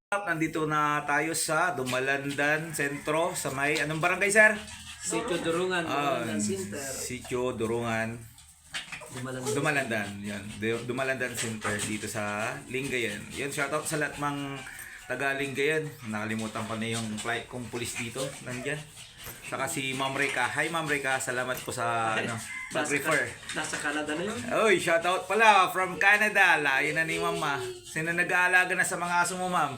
Nandito na tayo sa Dumalandan Sentro sa may anong barangay, sir? Sitio Durungan, Dumalandan Center. Sitio Durungan. Dumalandan. Yan. Dumalandan Center dito sa Lingayen. Yan, shoutout sa lahat mang taga Lingayen. Nakalimutan ko na yung flight kong pulis dito. Nandyan. Saka si Ma'am Reka. Hi Ma'am Reka, salamat po sa pag-refer. Nasa Canada na yun. Oy, shoutout pala from Canada. Layo na ni Mama. Sino nag-aalaga na sa mga aso mo, Ma'am?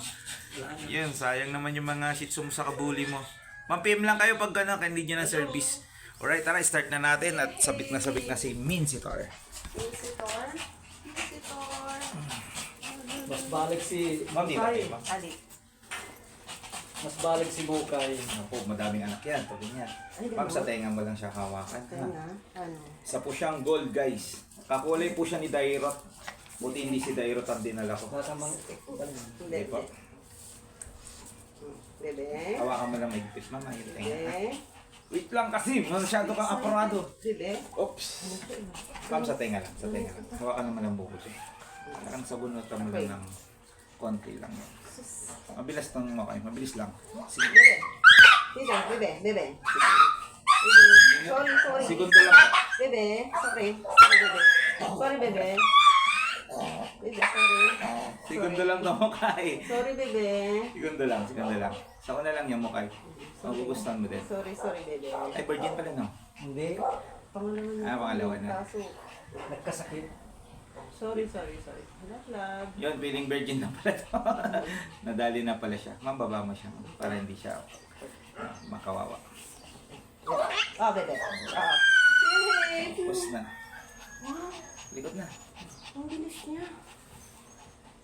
Yun, sayang naman yung mga shih tzu mo sa kabuli mo. Ma'am, PM lang kayo pag hindi nyo ng service. Alright, tara, start na natin at sabik na si Minsitor. Mas balik si Ma'am, di ba? Bukay. Ma'am? Mas balik si Bukay. Ako, madaming anak yan. Pwede yan. Ma'am, sa tenga mo lang siya hawakan. Isa po siyang gold, guys. Kakulay po siya ni Dairot. Buti hindi si Dairot ang dinala ko. Natamang Hindi po. Bebe. Hawakan mo lang mahigpit, ma'am. Yung tenga. Bebe. Wait lang kasi, masyado kang apurado. Bebe. Oops. Ma'am, sa tenga lang. Sa tenga lang. Hawakan naman ang buko siya. Parang sabunutan mo lang ng konti lang. Mabilis ng makay. Mabilis lang. Sige. Bebe. Bebe. Bebe. Sorry. Segundo lang. Bebe. Sorry. Bebe. Sorry, bebe. Bebe, sorry. Segundo lang daw makay. Sorry, bebe. Segundo lang. Sa ko na lang yung mukay. Magugustuhan mo din. Sorry, bebe. Ay, virgin pala, no? Hindi. Pangalawa na. Pangalawa na. Kaso. Nagkasakit. Sorry. Lag. Yun, feeling virgin na pala to. Nadali na pala siya. Ma'am, baba mo siya. Para hindi siya makawawa. Bebe. Yay! Tapos na. Likod na. Ang bilis niya.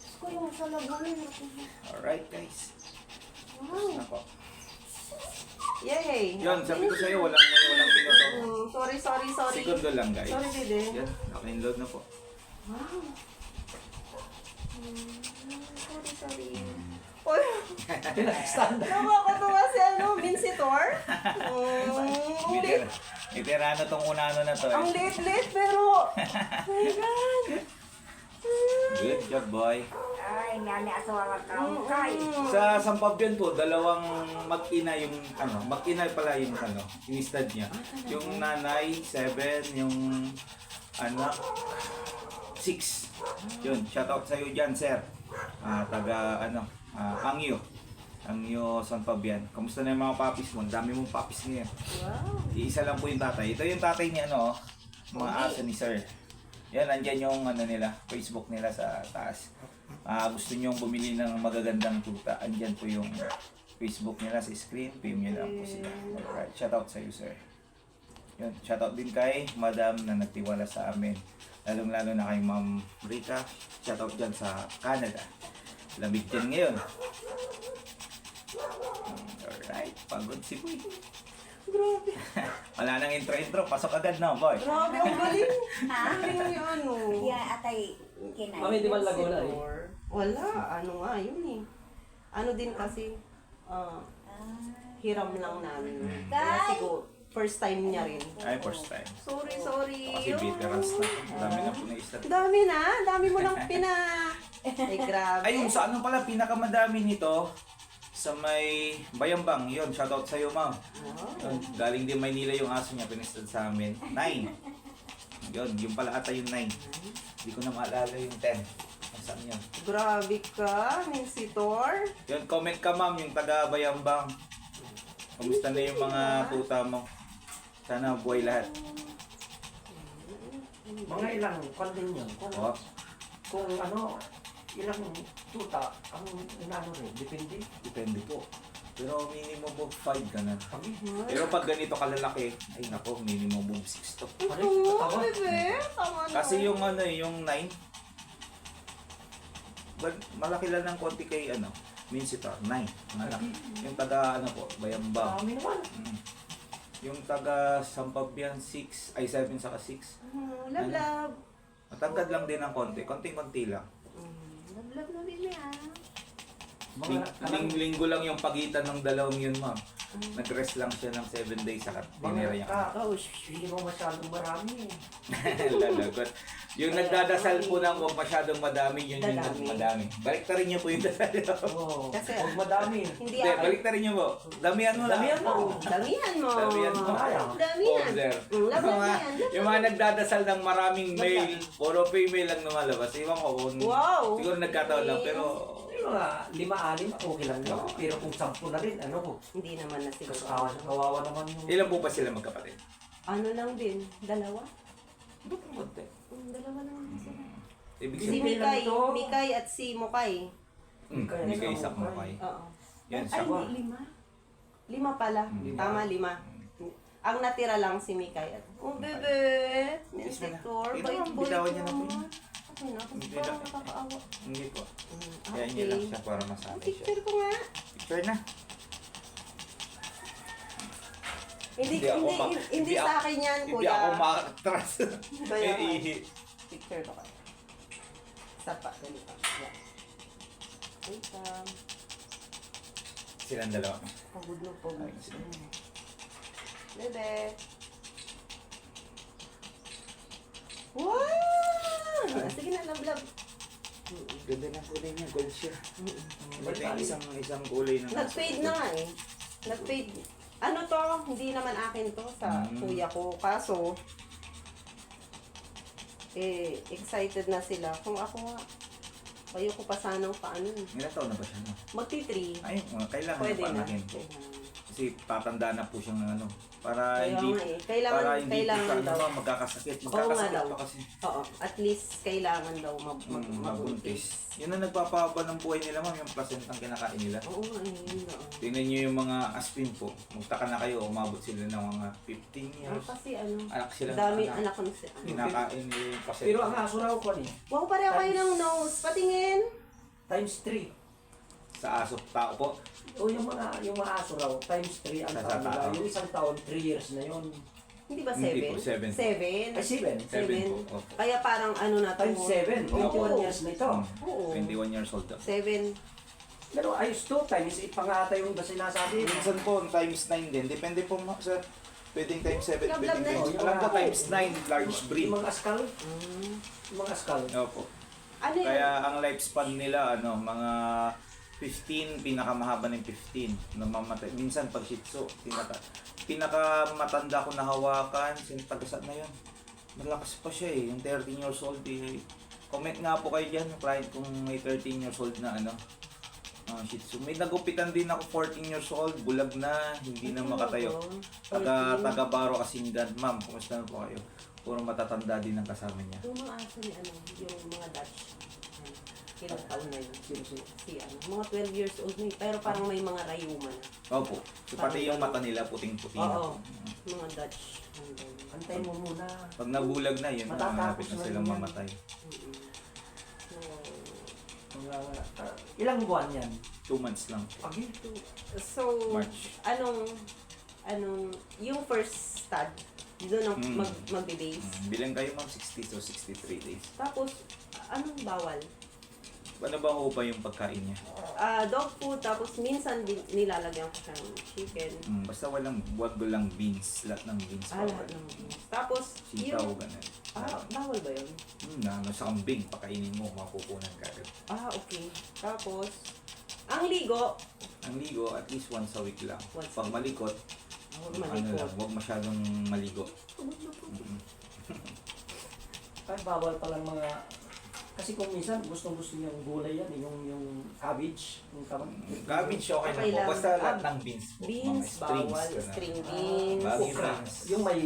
Diyos ko yung sa labunin. Alright, guys. Wow. Na po. Yay! Yun, sabi ko sa'yo, walang piloto. Sorry. Segundo lang, guys. Sorry, bebe. Yan, naka-inload na po. Wow. Sorry. Oy, Pinag-stand. nakakatuwa si Minsitor. Veterano tong unano na to. Ang late pero, oh my God. Good job, boy. Ay, nani asawa ka kay. Sa Sampabian po, dalawang mag-ina yung mag-ina pala yung yung stud niya. Yung nanay 7, yung anak 6. Yun, shoutout sa iyo diyan, sir. Taga Angyo. Angyo San Fabian. Kamusta na yung mga papis mo? Ang dami mong papis niya. Wow. Iisa lang po yung tatay. Ito yung tatay niya mga aso ni sir. Yan, nandyan yung nila, Facebook nila sa taas. Gusto nyo bumili ng magagandang tuta, andyan po yung Facebook nila sa screen, PM nyo lang po sila. Alright, shoutout sa iyo, sir. Yun, shoutout din kay Madam na nagtiwala sa amin. Lalong-lalo na kay Ma'am Rita. Shoutout dyan sa Canada. Lamig dyan ngayon. Alright, pagod si Boy. Grabe. Wala nang intro, pasok agad na, boy. Grabe, ang galing. Ang galing yung Iya atay kinay. Mami, di ba Laguna eh? Wala, yun eh. Ano din kasi, hiram lang namin. Kaya siguro, first time niya rin. Ay, first time. Sorry. Kasi veterans na. Dami na po na isa. Dami mo lang Ay, grabe. Ayun, sa ano pala, pinakamadami nito, sa may Bayambang, yun, shoutout sa'yo, ma'am. Yun, galing din Maynila yung aso niya, pinistad sa amin. 9. Yun, yung pala ata yung 9. Hindi ko na maalala yung 10. Saan yun? Grabe ka, Minsitor. Yun, comment ka, ma'am, yung taga Bayambang. Kamusta na yung mga tuta mo? Sana buhay lahat. Mga ilang kondin yun. Oh, Kung ilang tuta, ang inano rin, depende. depende po. Pero minimum of 5 ganun. Pagi. Pero pag ganito kalalaki, ay nako, minimum of 6 to. Pares, Oo, katawa. bebe. Tama na. Kasi yung yung 9, malaki lang ng konti kay Minsitor, 9. Malaki. Yung taga Bayambang. Marami naman. Yung taga Sampabian 6, ay 7 saka 6. Love. Matangkad lang din ng konti, konting-konti lang. Love na bebe Linggo lang yung pagitan ng dalawang yun, ma'am. Nag-rest lang siya ng 7 days saka tinira niya. Hindi mo masyadong marami eh. Lalagot. Yung nagdadasal po ng huwag masyadong madami, yun yung Dadami. madami. Baliktarin niyo po yung dasal niyo. Oo. Kasi- Huwag madami. Hindi Hindi, ako. baliktarin niyo po. Damihan mo lang. Damihan mo. Damihan mo. Damihan mo. Damihan. Oh, sir. Damihan. Yung mga nagdadasal ng maraming male, puro female lang lumalabas. Iwan ko kung Wow. siguro nagkataon lang, pero Yung mga 5-6, okay lang naman. Pero kung 10 na rin, ano ko? Hindi naman na Kasi siguro. kawawa naman yung... ilan po ba sila magkapatid? Ano lang din? Dalawa? Ba't konti? Dalawa lang sila. Ibig Si sabihin, Mikay. ito. Mikay at si Mukay. hindi kayo isak mo kay. Oo. Yan, Ay, siya. hindi, 5. 5 pala. Tama, 5. Ang natira lang si Mikay. Oh, bebe! Yes, wala. Sector, Ito, bait-boy bitawan niya na po naman. yun. Okay na, kasi Hindi parang na. nakakaawa. Hindi po. Okay. Kaya niya lang siya para masanay siya. Picture ko nga. Picture na. Hindi, Hindi ako hindi, ma- hindi, hindi sa ako- akin yan, Hindi kuya. ako makatras. Kaya nga. Ihi. Picture ko kayo. Sapa, ganito. Yan. Wait, Silang dalawa. pagod na pagod. Ayun sila. Bebe. Wow! Sige na, love. Ganda ng kulay niya, gold siya. Ba't Ito yung isang kulay ng Nag-fade na nga eh. Nag-fade. Ano to? Hindi naman akin to sa kuya ko. Kaso, excited na sila. Kung ako nga, ayoko pa sanang paano. Ilang taon na ba siya? No? Magti-3. Ay, kailangan Pwede na na. panahin po. Kasi tatanda na po siyang ano. Para Kaya hindi, nga eh. Kailangan, para hindi kailangan po siya daw. ano, magkakasakit. Oo nga Magkakasakit daw. pa kasi. Oo, at least kailangan daw mabuntis. Mabuntis. Yun ang nagpapahaba ng buhay nila, ma'am, yung placentang kinakain nila. Oo nga eh, yun na. Tingnan niyo yung mga aspin po. Magtaka na kayo, umabot sila ng mga 15 Ah, years. kasi ano, Anak sila ng dami anak ko na si ano. Kinakain nila yung placenta. Pero ang aso raw ko ni, Wow, pareho kayo ng nose. Patingin. times 3. Sa aso, tao po. O yung mga aso raw, times 3 ang Sa taon nila. tao. Yung isang taon, 3 years na yun. Hindi ba Hindi 7? po, 7. 7? Ay, 7. 7 po. Opo. Kaya parang ano na to. Times 7. 21 years na ito. Oo. 21 years old daw. 7. Pero ayos to, times 8 pa nga ata yung iba sinasabi. Minsan po, times 9 din. Depende po, sir. Pwedeng times 7, Love, pwedeng love na times... yun. Alam ko, times 9, large breed. Yung mga askal. Mm. Yung mga askal. Opo. Ano yun? Kaya ang lifespan nila, ano, mga 15, pinakamahaba ng 15. Namamatay. Minsan, pag Shih Tzu, pinakamatanda ko nahawakan, sintagasat na yun. Malakas pa siya eh, yung 13 years old eh. Comment nga po kayo dyan, yung client kung may 13 years old na ano, Shih Tzu. May nagupitan din ako 14 years old, bulag na, hindi na makatayo. Taga Baro Kasingan, ma'am, kumusta na po kayo? Puro matatanda din ang kasama niya. Yung mga aso ni ano, yung mga Dutch. Ilang taon na yun? Si ano, mga 12 years old na yun. Pero parang may mga rayuma na. Opo, so, pati yung mata nila puting-puting na. Oo. Mga Dutch. Antay mo muna. Pag nabulag na yun, Matatapos malapit na na silang yan. mamatay. Ilang buwan yan? 2 months lang. Pagi. So, March. anong, yung first stud, doon ang magbe-base. Bilang kayo ma'am, 60 to 63 days. Tapos, anong bawal? Ano ba ho ba yung pagkain niya? Dog food, tapos minsan din nilalagyan ko siyang chicken. Basta wag lang beans, lahat ng beans. Lahat ng beans. Tapos, Sitaw, ganun. bawal ba yun? Sa kambing, pakainin mo, mapupunan ka agad. Okay. Tapos, ang ligo, Ang ligo, at least once a week lang. Once a Pag week. malikot, ano malikot. lang, wag masyadong maligo. Ay, bawal palang mga... Kasi kung minsan gusto yung gulay yan, yung cabbage. Yung Cabbage okay na Okay po, lang. basta lahat ng beans po. beans, mga strings, bawal, ganun. string beans. Baggy okra. beans. Yung may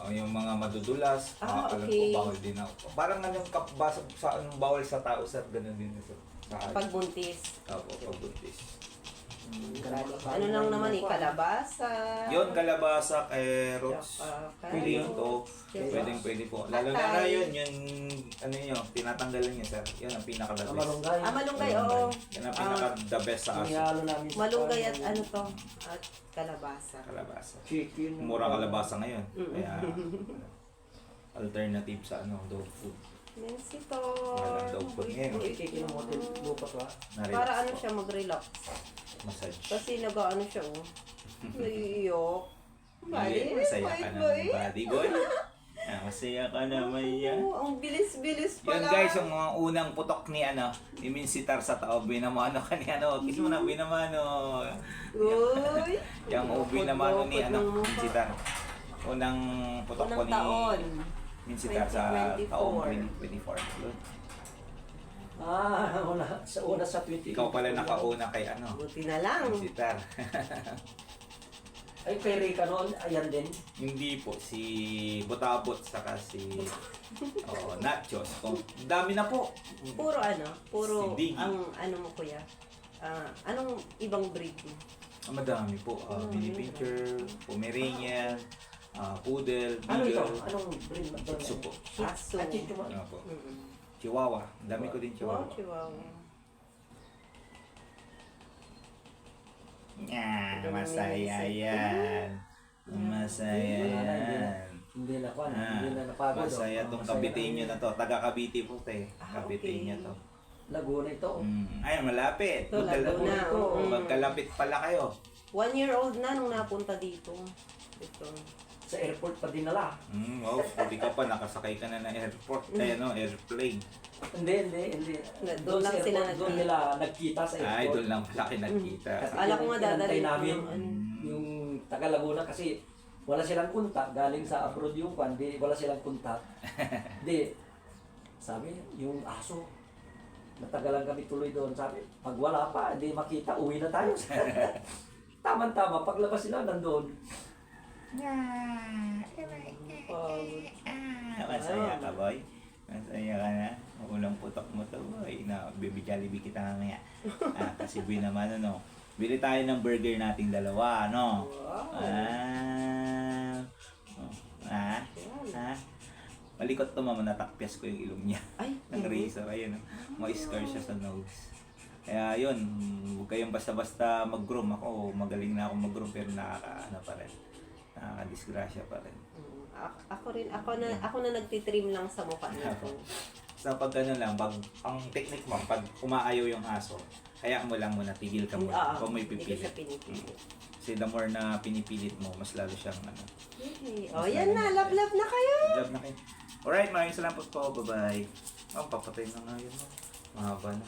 Yung mga madudulas, alam okay. ko bawal din ako. Parang anong basa sa anong bawal sa tao sa ganun din ito. Sa Pagbuntis. pagbuntis. Ano lang naman kalabasa. Yun, kalabasa, carrots, pwede yun to. Pwede po. Lalo na yun, yung ano nyo, tinatanggalan nyo sir. Yun ang pinaka-the best. malunggay. Malunggay, oo. Yan ang pinaka-the best sa aso. Inihalo namin sa Malunggay at pan, ano to, at kalabasa. Kalabasa. chicken. Mura kalabasa ngayon. Kaya, alternative sa dog food. Mensitor. Walang dog food ngayon. Chicken ng hotel, lupat ba? Na-relax Para ano po. siya mag-relax. Massage. Kasi nag-ano siya Naiiyok. Masaya ka ng body boy. Masaya ka naman yan. Oo, ang bilis-bilis Yun pala. guys, yung mga unang putok ni ni Minsitar sa tao, binamano ka ni Kiss mo na, binamano. Uy! Yung binamano ni Lupot ng mukha. Minsitar. Unang putok ko Unang ni taon. Minsitar sa 2024. taong 2024. Good. Una sa 20. Ikaw pala nakauna kay Buti na lang. Minsitar. Ay, pere ka noon, ayan din. Hindi po, si Butabot saka si Nachos. Dami na po. Puro puro Si Diggy. ang mo kuya. Anong ibang breed mo? Madami po. Mini Pincher, Pomeranian, Poodle, Ano ito? Beagle, Anong breed mo? Shih Tzu po. Shih Tzu. Shih Tzu mo. Ano po? Mm-mm. Chihuahua. Ang dami ko din Wow, Chihuahua. Chihuahua. Masaya yan. Masaya yan. Hindi na pa, Ah, hindi na napagod. Masaya tong Caviteño na to. Taga Cavite po te. Ah, Caviteño okay. to. Laguna ito. Ay, malapit. Ito, Laguna. Magkalapit pala kayo. 1 year old na nung napunta dito. Ito. Sa airport pa dinala. Wow, hindi ka pa. Nakasakay ka na ng airport. Airplane. Hindi. Doon lang sa sila airport, doon nila nagkita sa airport. Ay, doon lang pala kinagkita. Kasi Akala ko nga pinantay dadalhin namin ng ano. yung taga Laguna kasi wala silang kontak. Galing sa abroad yung kwan, wala silang kontak. Di, sabi, yung aso, natagalan kami tuloy doon. Sabi, pag wala pa, di makita, uwi na tayo. Tama-tama, paglabas sila nandun. Masaya ka, boy? Masaya ka na? Ulang putok mo to, boy. Baby Jollibee kita mamaya. Kasi Boy naman, bili tayo ng burger nating dalawa, no? Malikot to, mama, natakpias ko yung ilong niya. Ay, Ng razor, ayun, ma-scar siya sa nose. Kaya yun, huwag kayong basta-basta mag-groom. Ako, magaling na ako mag-groom pero pa rin. Nakakadisgrasya pa rin. Ako na nagtitrim lang sa mukha nito. Sa pag lang, ang technique mo, pag umaayaw yung aso, hayaan mo lang muna, tigil ka muna. Kung may Hindi ko pipilit. siya pinipilit. Kasi the more na pinipilit mo, mas lalo siyang Okay. Oh, yan na. Love na kayo. Love na kayo. Alright, maraming salamat po. Bye-bye. Papatay na nga yun. Mahaba na.